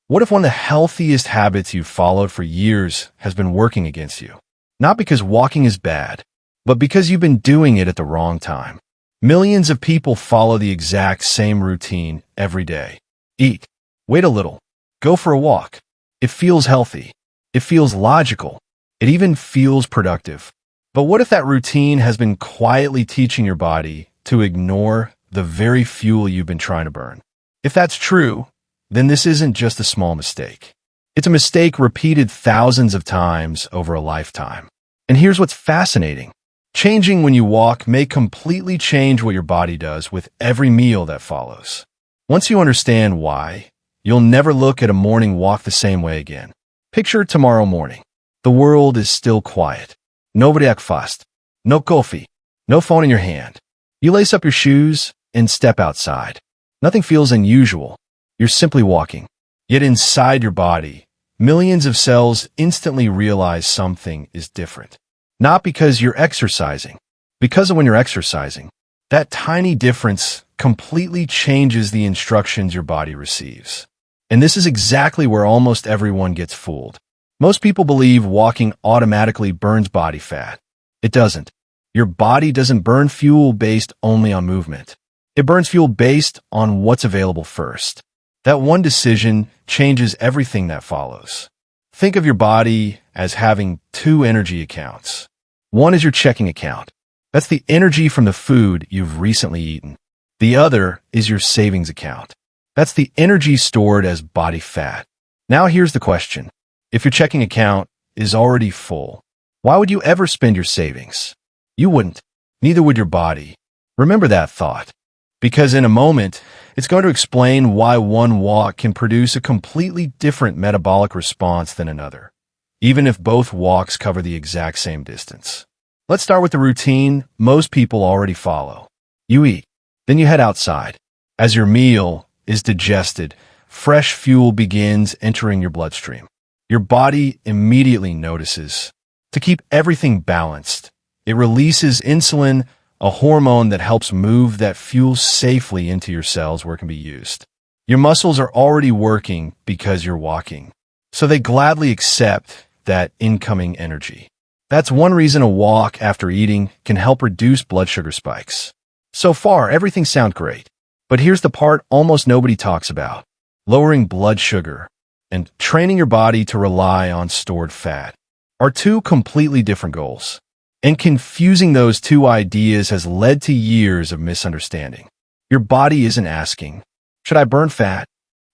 What if one of the healthiest habits you've followed for years has been working against you? Not because walking is bad, but because you've been doing it at the wrong time. Millions of people follow the exact same routine every day. Eat, wait a little, go for a walk. It feels healthy. It feels logical. It even feels productive. But what if that routine has been quietly teaching your body to ignore the very fuel you've been trying to burn? If that's true, then this isn't just a small mistake. It's a mistake repeated thousands of times over a lifetime. And here's what's fascinating. Changing when you walk may completely change what your body does with every meal that follows. Once you understand why, you'll never look at a morning walk the same way again. Picture tomorrow morning. The world is still quiet. No breakfast, no coffee, no phone in your hand. You lace up your shoes and step outside. Nothing feels unusual. You're simply walking. Yet inside your body, millions of cells instantly realize something is different. Not because you're exercising, because of when you're exercising. That tiny difference completely changes the instructions your body receives. And this is exactly where almost everyone gets fooled. Most people believe walking automatically burns body fat. It doesn't. Your body doesn't burn fuel based only on movement. It burns fuel based on what's available first. That one decision changes everything that follows. Think of your body as having two energy accounts. One is your checking account. That's the energy from the food you've recently eaten. The other is your savings account. That's the energy stored as body fat. Now here's the question. If your checking account is already full, why would you ever spend your savings? You wouldn't. Neither would your body. Remember that thought. Because in a moment, it's going to explain why one walk can produce a completely different metabolic response than another, even if both walks cover the exact same distance. Let's start with the routine most people already follow. You eat, then you head outside. As your meal is digested, fresh fuel begins entering your bloodstream. Your body immediately notices. To keep everything balanced, it releases insulin, a hormone that helps move that fuel safely into your cells where it can be used. Your muscles are already working because you're walking, so they gladly accept that incoming energy. That's one reason a walk after eating can help reduce blood sugar spikes. So far, everything sounds great, but here's the part almost nobody talks about. Lowering blood sugar and training your body to rely on stored fat are two completely different goals. And confusing those two ideas has led to years of misunderstanding. Your body isn't asking, should I burn fat?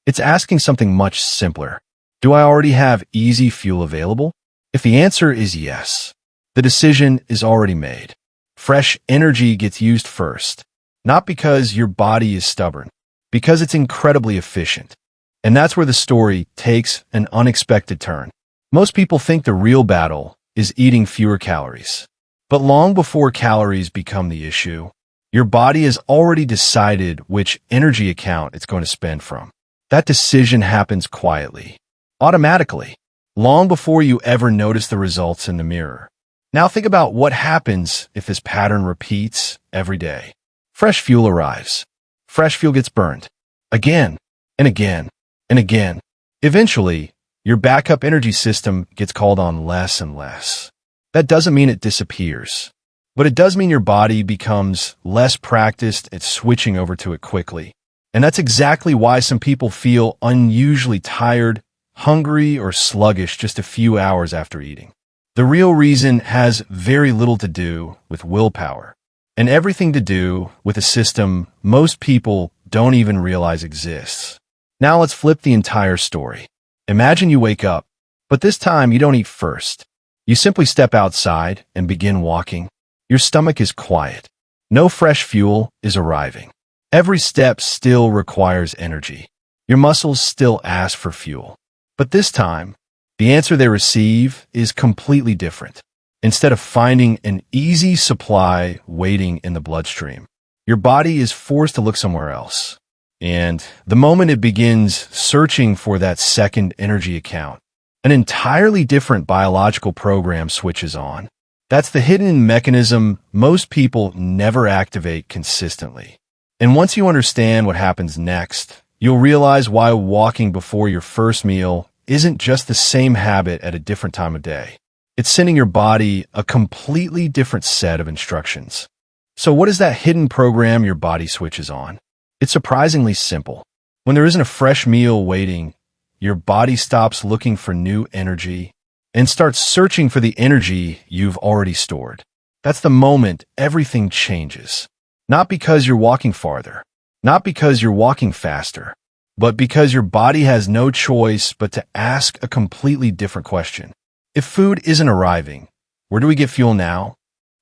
It's asking something much simpler. Do I already have easy fuel available? If the answer is yes, the decision is already made. Fresh energy gets used first, not because your body is stubborn, because it's incredibly efficient. And that's where the story takes an unexpected turn. Most people think the real battle is eating fewer calories. But long before calories become the issue, your body has already decided which energy account it's going to spend from. That decision happens quietly, automatically, long before you ever notice the results in the mirror. Now think about what happens if this pattern repeats every day. Fresh fuel arrives. Fresh fuel gets burned. Again, and again, and again. Eventually, your backup energy system gets called on less and less. That doesn't mean it disappears, but it does mean your body becomes less practiced at switching over to it quickly. And that's exactly why some people feel unusually tired, hungry, or sluggish just a few hours after eating. The real reason has very little to do with willpower and everything to do with a system most people don't even realize exists. Now let's flip the entire story. Imagine you wake up, but this time you don't eat first. You simply step outside and begin walking. Your stomach is quiet. No fresh fuel is arriving. Every step still requires energy. Your muscles still ask for fuel. But this time, the answer they receive is completely different. Instead of finding an easy supply waiting in the bloodstream, your body is forced to look somewhere else. And the moment it begins searching for that second energy account, an entirely different biological program switches on. That's the hidden mechanism most people never activate consistently. And once you understand what happens next, you'll realize why walking before your first meal isn't just the same habit at a different time of day. It's sending your body a completely different set of instructions. So what is that hidden program your body switches on? It's surprisingly simple. When there isn't a fresh meal waiting, your body stops looking for new energy and starts searching for the energy you've already stored. That's the moment everything changes. Not because you're walking farther, not because you're walking faster, but because your body has no choice but to ask a completely different question. If food isn't arriving, where do we get fuel now?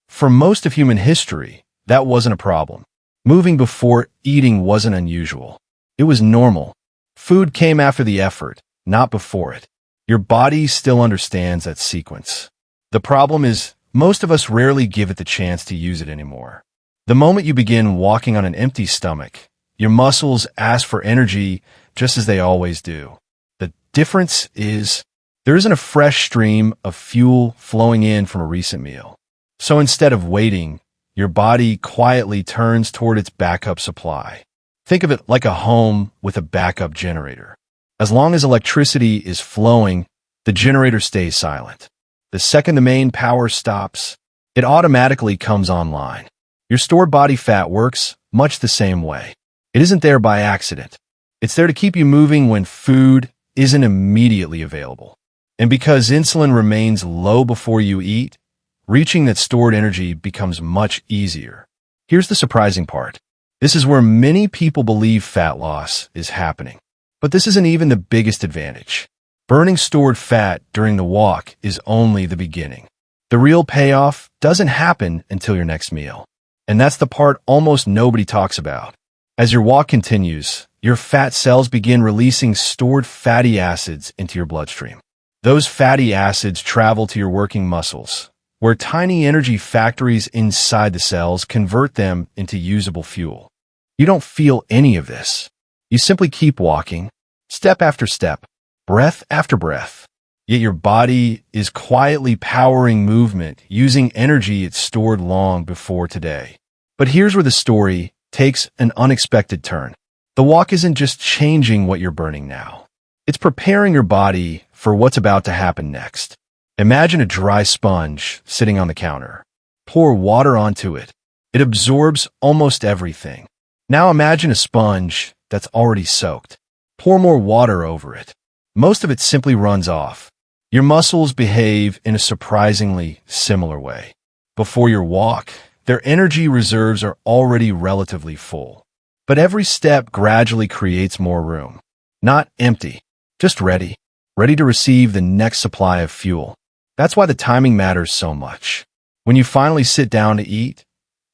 For most of human history, that wasn't a problem. Moving before eating wasn't unusual. It was normal. Food came after the effort, not before it. Your body still understands that sequence. The problem is, most of us rarely give it the chance to use it anymore. The moment you begin walking on an empty stomach, your muscles ask for energy just as they always do. The difference is, there isn't a fresh stream of fuel flowing in from a recent meal. So instead of waiting, your body quietly turns toward its backup supply. Think of it like a home with a backup generator. As long as electricity is flowing, the generator stays silent. The second the main power stops, it automatically comes online. Your stored body fat works much the same way. It isn't there by accident. It's there to keep you moving when food isn't immediately available. And because insulin remains low before you eat, reaching that stored energy becomes much easier. Here's the surprising part. This is where many people believe fat loss is happening. But this isn't even the biggest advantage. Burning stored fat during the walk is only the beginning. The real payoff doesn't happen until your next meal. And that's the part almost nobody talks about. As your walk continues, your fat cells begin releasing stored fatty acids into your bloodstream. Those fatty acids travel to your working muscles, where tiny energy factories inside the cells convert them into usable fuel. You don't feel any of this. You simply keep walking, step after step, breath after breath. Yet your body is quietly powering movement using energy it stored long before today. But here's where the story takes an unexpected turn. The walk isn't just changing what you're burning now. It's preparing your body for what's about to happen next. Imagine a dry sponge sitting on the counter. Pour water onto it. It absorbs almost everything. Now imagine a sponge that's already soaked. Pour more water over it. Most of it simply runs off. Your muscles behave in a surprisingly similar way. Before your walk, their energy reserves are already relatively full. But every step gradually creates more room. Not empty, just ready. Ready to receive the next supply of fuel. That's why the timing matters so much. When you finally sit down to eat,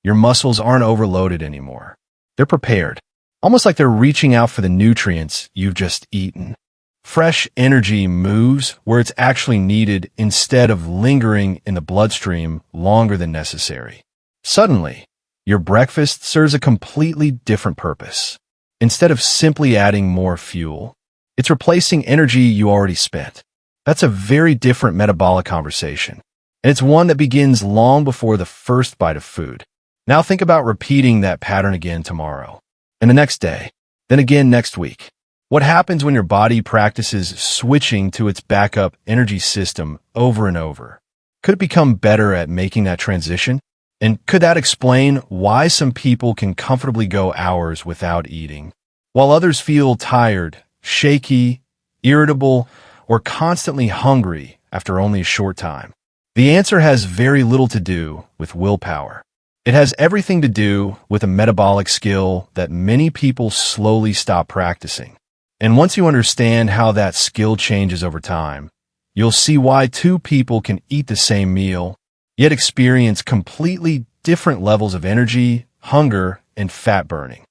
your muscles aren't overloaded anymore. They're prepared, almost like they're reaching out for the nutrients you've just eaten. Fresh energy moves where it's actually needed instead of lingering in the bloodstream longer than necessary. Suddenly, your breakfast serves a completely different purpose. Instead of simply adding more fuel, it's replacing energy you already spent. That's a very different metabolic conversation, and it's one that begins long before the first bite of food. Now think about repeating that pattern again tomorrow, and the next day, then again next week. What happens when your body practices switching to its backup energy system over and over? Could it become better at making that transition? And could that explain why some people can comfortably go hours without eating, while others feel tired, shaky, irritable, or constantly hungry after only a short time? The answer has very little to do with willpower. It has everything to do with a metabolic skill that many people slowly stop practicing. And once you understand how that skill changes over time, you'll see why two people can eat the same meal, yet experience completely different levels of energy, hunger, and fat burning.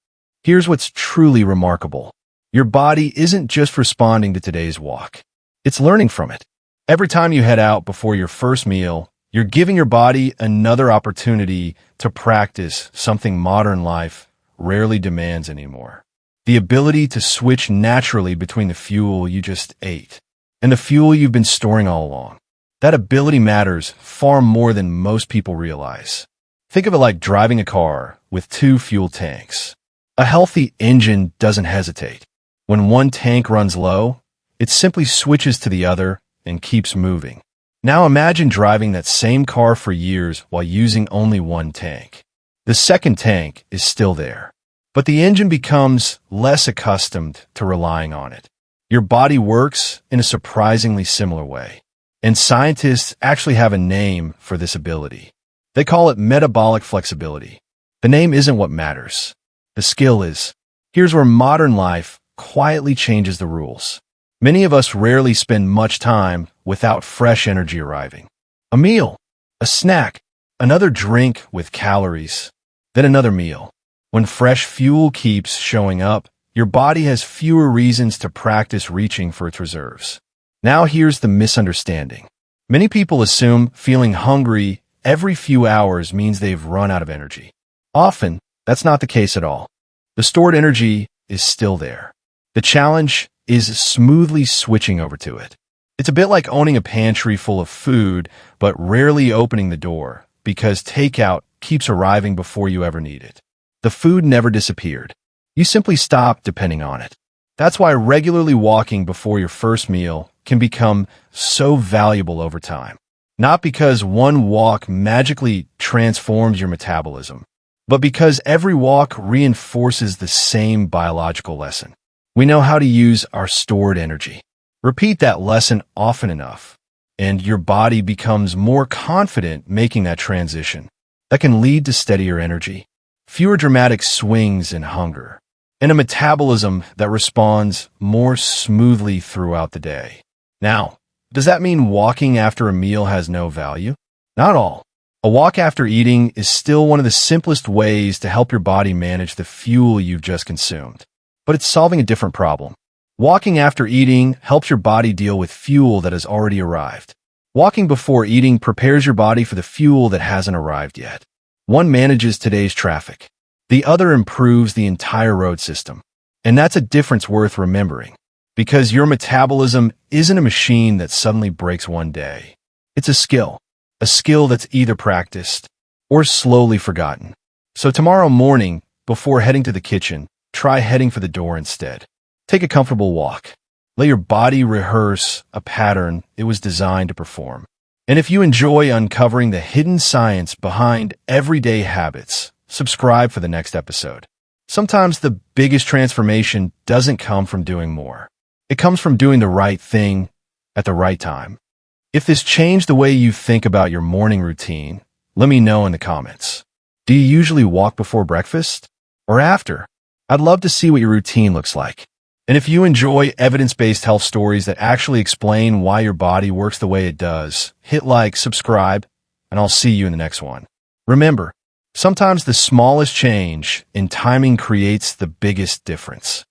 Here's what's truly remarkable. Your body isn't just responding to today's walk. It's learning from it. Every time you head out before your first meal, you're giving your body another opportunity to practice something modern life rarely demands anymore. The ability to switch naturally between the fuel you just ate and the fuel you've been storing all along. That ability matters far more than most people realize. Think of it like driving a car with two fuel tanks. A healthy engine doesn't hesitate. When one tank runs low, it simply switches to the other and keeps moving. Now imagine driving that same car for years while using only one tank. The second tank is still there, but the engine becomes less accustomed to relying on it. Your body works in a surprisingly similar way, and scientists actually have a name for this ability. They call it metabolic flexibility. The name isn't what matters. The skill is. Here's where modern life quietly changes the rules. Many of us rarely spend much time without fresh energy arriving. A meal, a snack, another drink with calories, then another meal. When fresh fuel keeps showing up, your body has fewer reasons to practice reaching for its reserves. Now here's the misunderstanding. Many people assume feeling hungry every few hours means they've run out of energy. Often, that's not the case at all. The stored energy is still there. The challenge is smoothly switching over to it. It's a bit like owning a pantry full of food, but rarely opening the door, because takeout keeps arriving before you ever need it. The food never disappeared. You simply stopped depending on it. That's why regularly walking before your first meal can become so valuable over time. Not because one walk magically transforms your metabolism, but because every walk reinforces the same biological lesson. We know how to use our stored energy. Repeat that lesson often enough, and your body becomes more confident making that transition. That can lead to steadier energy, fewer dramatic swings in hunger, and a metabolism that responds more smoothly throughout the day. Now, does that mean walking after a meal has no value? Not all. A walk after eating is still one of the simplest ways to help your body manage the fuel you've just consumed. But it's solving a different problem. Walking after eating helps your body deal with fuel that has already arrived. Walking before eating prepares your body for the fuel that hasn't arrived yet. One manages today's traffic. The other improves the entire road system. And that's a difference worth remembering, because your metabolism isn't a machine that suddenly breaks one day. It's a skill that's either practiced or slowly forgotten. So tomorrow morning, before heading to the kitchen, try heading for the door instead. Take a comfortable walk. Let your body rehearse a pattern it was designed to perform. And if you enjoy uncovering the hidden science behind everyday habits, subscribe for the next episode. Sometimes the biggest transformation doesn't come from doing more. It comes from doing the right thing at the right time. If this changed the way you think about your morning routine, let me know in the comments. Do you usually walk before breakfast or after? I'd love to see what your routine looks like. And if you enjoy evidence-based health stories that actually explain why your body works the way it does, hit like, subscribe, and I'll see you in the next one. Remember, sometimes the smallest change in timing creates the biggest difference.